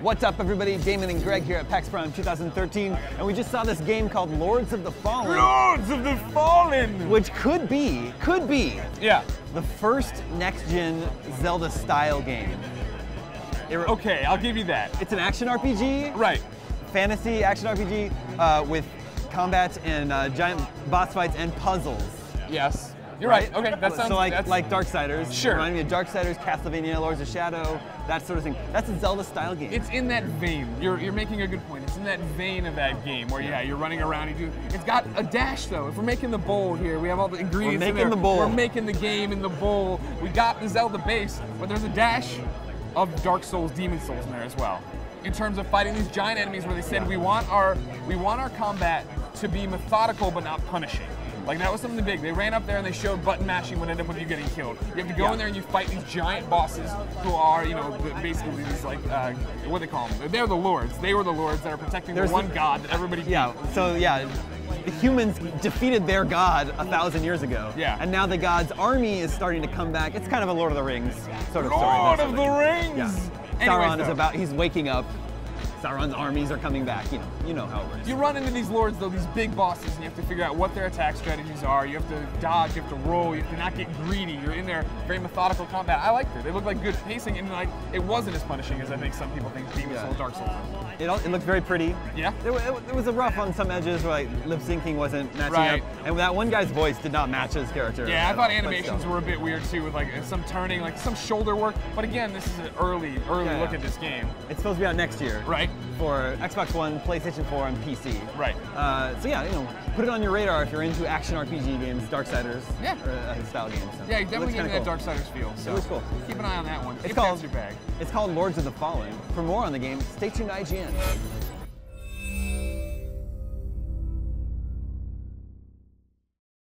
What's up, everybody? Damon and Greg here at PAX Prime 2013, and we just saw this game called Lords of the Fallen. Lords of the Fallen! Which could be, yeah, the first next-gen Zelda-style game. Okay, I'll give you that. It's an action RPG. Right. Fantasy action RPG with combat and giant boss fights and puzzles. Yes. You're right. Okay, that sounds... So like Darksiders. Sure. Remind me of Darksiders, Castlevania, Lords of Shadow, that sort of thing. That's a Zelda-style game. It's in that vein. You're making a good point. It's in that vein of that game where, yeah, you're running around. It's got a dash, though. If we're making the bowl here, we have all the ingredients in there. The bowl. We're making the game in the bowl. We got the Zelda base, but there's a dash of Dark Souls, Demon Souls in there as well. In terms of fighting these giant enemies where they said we want our combat to be methodical but not punishing. Like, that was something big. They ran up there and they showed button mashing would end up with you getting killed. You have to go in there and you fight these giant bosses who are, you know, basically these, like, what do they call them? They're the lords. They were the lords that are protecting the one god that everybody beat. Yeah, so yeah, the humans defeated their god 1,000 years ago. Yeah. And now the god's army is starting to come back. It's kind of a Lord of the Rings sort of story. Lord of the Rings! Yeah. Sauron is about, he's waking up. Sauron's armies are coming back, you know how it works. You run into these lords, though, these big bosses, and you have to figure out what their attack strategies are. You have to dodge, you have to roll, you have to not get greedy. You're in there, very methodical combat. I liked it. They looked like good pacing, and like it wasn't as punishing as I think some people think Demon Souls, Dark Souls is. It looked very pretty. Yeah. It was a rough on some edges where like lip syncing wasn't matching up, and that one guy's voice did not match his character. Yeah, I thought animations were a bit weird too, with like some turning, like some shoulder work. But again, this is an early look at this game. It's supposed to be out next year. Right. For Xbox One, PlayStation 4, and PC. Right. So yeah, put it on your radar if you're into action RPG games, Darksiders, style games. So yeah, you definitely gave me that cool. Darksiders feel. So it was cool. Keep an eye on that one. It's called Lords of the Fallen. For more on the game, stay tuned to IGN.